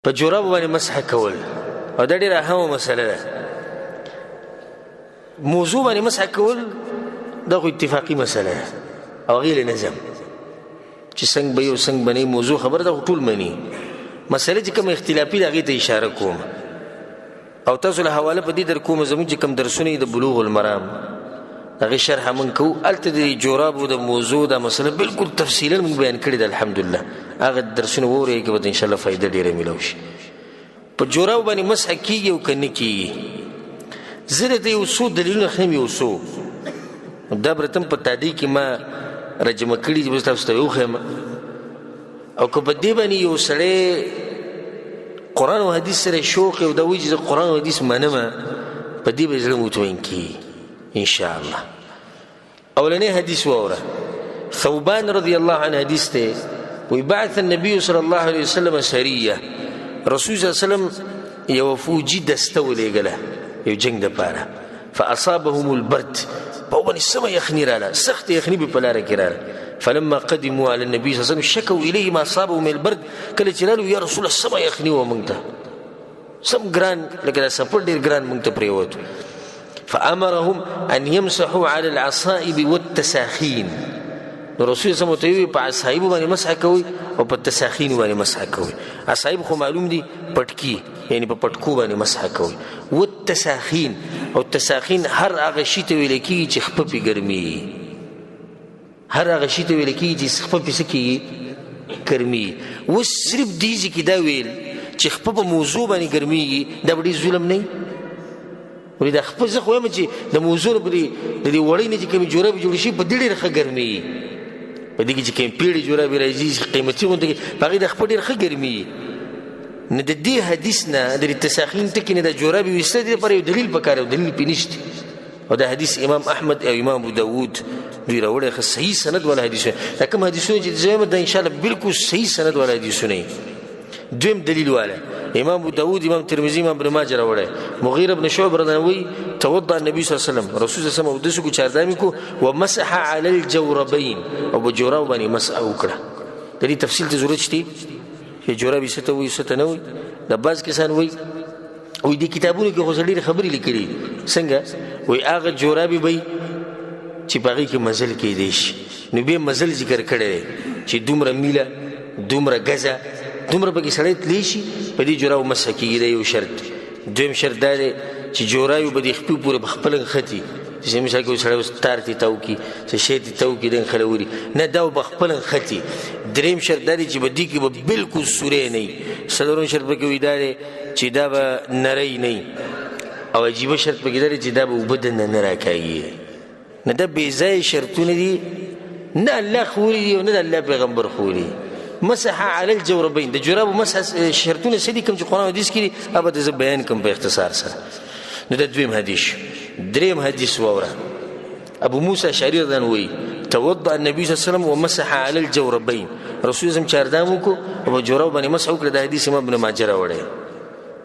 په جوراب باندې مسح کول، او دا ډېره اهمه مسله ده. موضوع باندې مسح کول دا خو اتفاقي مسله ده او غیر نظم چې څنګه به یو څنګه بنې موضوع خبر ده ټول مني. مسله چې کوم اختلافي ده هغې ته اشاره کوم او تاسو له حواله په دې در کوم زموږ چې کوم درسونه د بلوغ المرام هغې شرحه موږ کوو، هلته د جورابو د موضوع دا مسله بلکل تفصیلا موږ بیان کړې ده. الحمدلله هغه درسونه واورئ که به د انشاءالله فایده ډېره میلاو شي. په جورابو باندې مسح کېږي او که نه کېږي، زه درته یو څو دلیلونه ښیم، یو څو دا برته په تادی کې ما رجمه کړي چې بس تاسو ته وښیم. او که په دې باندې یو سړی قرآن او حدیث سره شوق او دا وایي چې زه قرآن او حدیث منمه، په دې به زړه مطمئن کېږي انشاءالله. اولنی حدیث واوره، ثوبان رضی الله عنه حدیث ته وی بعث النبي صلی الله علیه وسلم سریه، رسول صلی الله علیه وسلم یو فوجي دسته ولېږله یو جنگ دپاره، فاصابهم البرد، په باندې سمه یخني راله، سخت یخني به په لاره کې راله. فلما قدموا على النبي صلی الله علیه وسلم شکوا الیه ما اصابهم من البرد، کله چې رالو یا رسول الله سمه یخني وه موږ ته، سم ګران لکه دا سفر ډېر ګران موږ ته پرېوت. فامرهم ان يمسحوا على العصائب والتساخين، نو رسول صلی الله علیه وسلم په عصایبو باندې مسح کوي او په تساخین باندې مسح کوي. عصایب خو معلوم دي پټکی، یعنی په پټکو باندې مسح کوي. والتساخین، او تساخین هر هغه شي ته ویل کېږي چې خپه پې ګرمي، هر هغه شي ته ویل کېږي چې خپه پې څه کېږي ګرمي. اوس صرف دې ځای کې دا ویل چې خپه په موضوع باندې ګرمېږي، دا به ډېر ظلم نه وي؟ ولې دا خپه زه خو وایم چې د موضوع نه په دې وړۍ نه چې کومې جورابې جوړې شي په دې ډېره ښه ګرمېږي، په دې کې چې کومې پیړې جورابې راځي قیمتي غونډې کې په هغې د خپه ډېر ښه ګرمېږي. نه د دې حدیث نه د تساخین ټکي نه د جورابې ویسته دې لپاره یو دلیل پکار، یو دلیل پې نشته. او دا حدیث امام احمد او امام ابو داود دوی راوړی ښه صحیح سند والا حدیثونه، دا کوم حدیثونه چې زه یم دا انشاءالله بلکل صحیح سند والا حدیثونه. دویم دلیل والا امام ابو داود، امام ترمذی، امام ابن ماجه راوړی. مغیره بن شعبه رضی توضا النبي صلی الله علیه وسلم، رسول صلی الله علیه وسلم اودس کو چاردامي کو ومسح على الجوربين، او په جوراب باندې مسح وکړه. د دې تفصیل ته ضرورت شته چې جوراب څه ته وایي څه ته نه وایي. دا بعض کسان وایي وایي دې کتابونو کې خو ډېرې خبرې لیکلي، څنګه وایي هغه جورابې به چې په هغې کې مزل کېدی شي، نو بیا مزل ذکر کړی دی چې دومره میله دومره ګزه دومره پکې سړی تلی شي، په دې جورابو مسح کېږي. دا یو شرط. دویم شرط دا دی چې جورابې به د خپې پورې په خپله نښتي، چې مثال کې سړی اوس تار تې تاو کړي څه شی تې تاو کړي دنګ خلوري نه، دا به خپله نښتي. دریم شرط دا دی چې په دې کې به بلکل سوری نه وي. څلورم شرط پکې وایي دا دی چې دا به نری نه وي. او عجیبه شرط پکې دا دی چې دا به اوبه دننه نه راکاږي. نه دا بې ځایه شرطونه دي، نه الله ښوولي دي او نه د الله پیغمبر ښوولي. مسح على الجوربين، د جورابو مسح شرطونه څه دي کوم چې قرآن حدیث کې دي، هغه به زه بیان کوم په اختصار سره. نو دا دویم حدیث. دریم حدیث واوره، ابو موسی اشعري رضی الله عنه وایي توضأ النبي صلی الله علیه وسلم ومسح على الجوربين، رسول الله چاردام وکړو او په جوراب باندې مسح وکړه. دا حدیث امام ابن ماجه راوړی.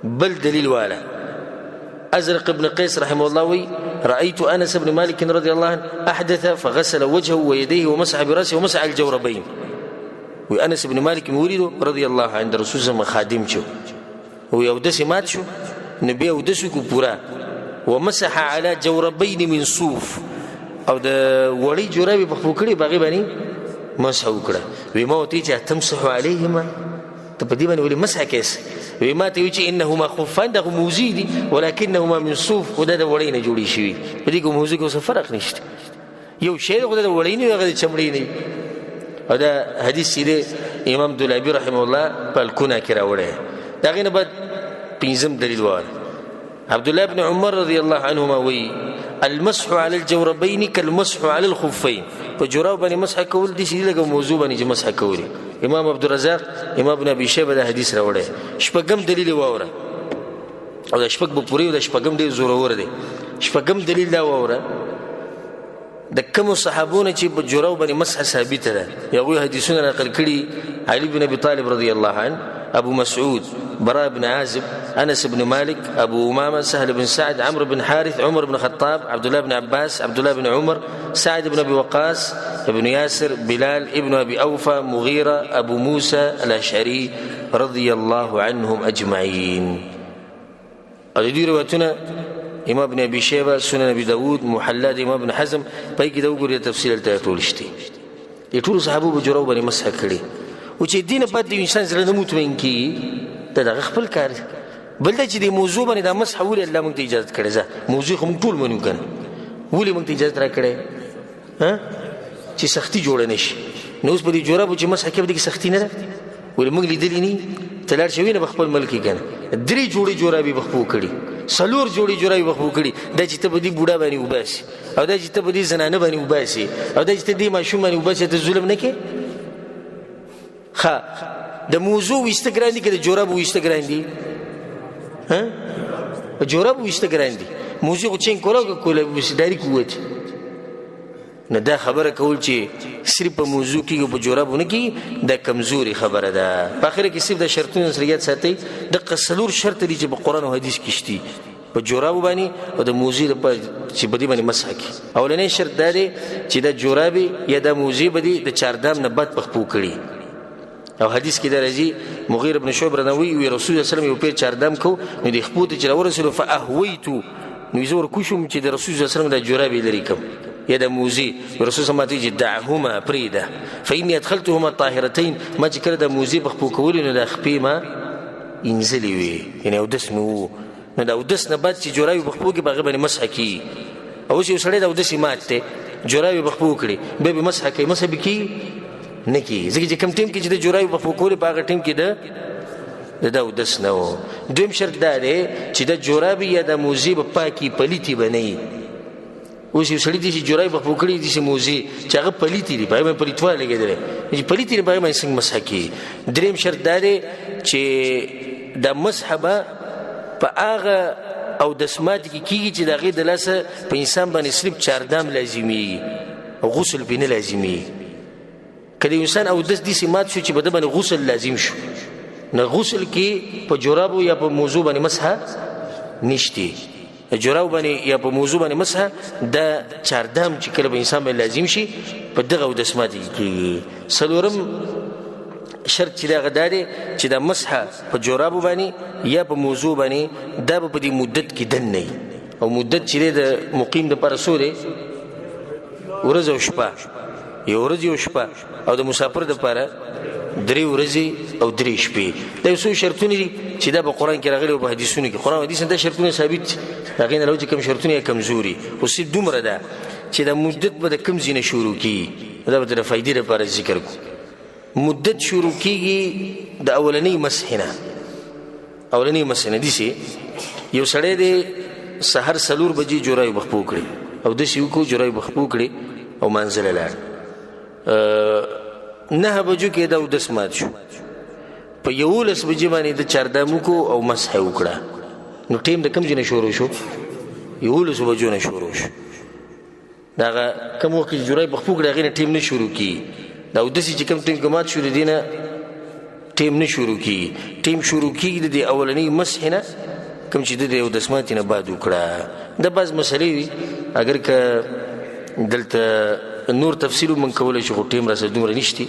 بل دلیل والا ازرق ابن قیس رحمه الله وایي رأيت انس بن مالك رضي الله عنه احدث فغسل وجهه ويديه ومسح براسه ومسح الجوربين. وی انس بن مالک موریدو رضی الله عنه رسول الله خادم شو، وی اودس مات شو، نبی اودس کو پورا، ومسح على جوربين من صوف، او د وړي جورابې په خپو کړي باغې باندې مسح وکړه. وی ما ورته چې تمسح علیهما، ته په دې باندې ولې مسح کیس؟ وی ما ته وی چې انهما خفان دغه موزي دي ولکنهما من صوف، خو دا د وړۍ نه جوړې شوي، په دې کې موزي کې څه فرق نشته. یو شی خو د وړۍ نه وي، هغه د چمړې نه وي. او دا حدیث چې دی امام دولابي رحمه الله په الکونه کې راوړی. د هغې نه بعد پنځم دلیل ووایه، عبدالله بن عمر رضی الله عنهما وایي المسح على الجوربين كالمسح على الخفين، په جوراب باندې مسح کول داسې دي لکه موضوع باندې چې مسح کول. امام عبدالرزاق، امام ابن ابي شیبه دا حدیث راوړی. شپږم دلیل یې واوره، او دا شپږ به پوره وي، دا شپږم ډېر زورور دی. شپږم دلیل دا واوره، د کومو صحابونه چې په جوراب باندې مسح ثابته ده، هغوی حدیثونه نقل کړي. علي بن ابي طالب رضی الله عنه أبو مسعود، براء بن عازب، أنس بن مالك، أبو أمامة، سهل بن سعد، عمرو بن حارث، عمر بن الخطاب، عبد الله بن عباس، عبد الله بن عمر، سعد بن أبي وقاص، ابن ياسر، بلال ابن أبي أوفى، مغيرة، أبو موسى الأشعري رضي الله عنهم أجمعين. دې روایتونه امام ابن ابي شيبه، سنن ابي داود، محلات امام ابن حزم پای کې دا وګورئ تفصیل ته ټول شته. دې ټول صحابه به جوړو باندې مسح کړي او چې دینه پد د انسان زړه نه مطمئن کی دا خپل کار بل دا چې د موضوع باندې د مسح ولې الله موږ ته اجازه کړې ده. موضوع خو موږ ټول منو کنه، ولې موږ ته اجازه را کړې چې سختی جوړ نه شي. نو اوس په دې جوړه چې مسح کې به د سختی نه ده، ولې موږ لیدلې نه تلار شوی نه خپل ملک کې کنه. درې جوړې جوړابي بخپو کړي، سلور جوړې جوړابي بخپو کړي، دا چې ته په دې بوډا باندې وباسي او دا چې ته په دې زنانه باندې وباسي او دا چې ته دې ماشوم باندې وباسي، ته ظلم نه کې. ښه د موضوع وسته ګران دي که د جوړابو وسته ګران دي؟ جوړابو وسته ګران دي. موضوع خو چین کوله وسې ډایرکټ ووتې نه. دا خبره کول چې صرف په موضوع کې په جوړابو نه کې دا کمزوري خبره ده. په اخر کې صرف د شرطونو سره یاد ساتئ. د قصلور شرط دي چې په قرآن او حدیث کې شتي په جوړابو باندې او د موضوع لپاره چې بدی باندې مسح کې. اولنی شرط دا دی چې د جوړابي یا د موضوع بدی د چاردام نه بد پخپو کړي. او حدیث کې دا راځي مغیر بن شعبه رضی الله رسول الله صلی الله علیه وسلم یو پیر چاردام کو نو د خپوت چې ورسول فاهویتو نو زور کوشم چې د رسول الله صلی الله علیه وسلم د جوړابي لري کوم یا د موزي رسول الله صلی دعهما پریده فإني ادخلتهما طاهرتين. ما چې کړه د موزي بخپو کول نو د خپې ما انزلي وي، یعنی او دس نو د اودس نه بعد چې جوړابي بخپو کې باغ باندې مسح کی. او چې سړی د اودس ماته جوړابي بخپو کړي به مسح کوي، مسح به کی نه کی. ځکه چې کم ټیم کې چې د جوړابي بخپو کول په هغه ټیم کې د اودس نه و. دویم شرط دا دی چې د جوړابي یا د موزي په پاکي پلیتی بنئ. اوس یو سړی دي چې جوړای په پوکړی دي چې موزي چې هغه پلیتی دي په پلیتوال لګیدل چې پلیتی دی په څنګه مسح کی. دریم شرط دا دی چې د مسح په هغه او د سمات کې کیږي چې دغه د لاسه په انسان باندې صرف چاردام لازمي او غسل بنه لازمي. کله انسان او د دې سمات شو چې بده باندې غسل لازم شو نه غسل کې په جورابو یا په موضوع باندې مسح نشتی. جوړاو باندې یا په موضوع باندې مسح د چاردام چې کله به انسان باندې لازم شي په دغه او د سمات کې. څلورم شرط چې دا غداري چې د مسح په جوړابو باندې یا په موضوع باندې دا په دې مدت کې دن نه او مدت چې د مقیم د پر سورې ورځ او شپه یو ورځ او شپه او د مسافر د پر 3 ورځې او 3 شپې. دا څو شرطونه دي چې دا په قران کې راغلي او په حدیثونو کې قران حدیث دا شرطونه ثابت هغه نه لوي کوم شرطونه کمزوري او سي دومره ده چې دا مدت به کم زینه شروع کی. دا به د فائدې لپاره ذکر کو. مدت شروع کیږي د اولنی مسحنه. اولنی مسحنه دي سي یو سړی د سحر سلور بجې جوړای بخپو کړي او د شیو کو جوړای بخپو کړي او منزل لاړ. 9 بجو کې دا د سمات شو په 11 بجې باندې د چاردامو کو او مسح وکړه. نو ټیم د کم جنه شروع شو 11 بجو نه شروع شو. دا کوم وخت جوړای بخپو کړي هغه ټیم نه شروع کی. دا د چې کوم ټیم کومات شروع دینه ټیم نه شروع کی. ټیم شروع کی د اولنی مسح نه کوم چې د سمات نه بعد وکړه. د باز مسلې اگر که دلته نور تفصیل من کولای شو ټیم را سره دومره نشتی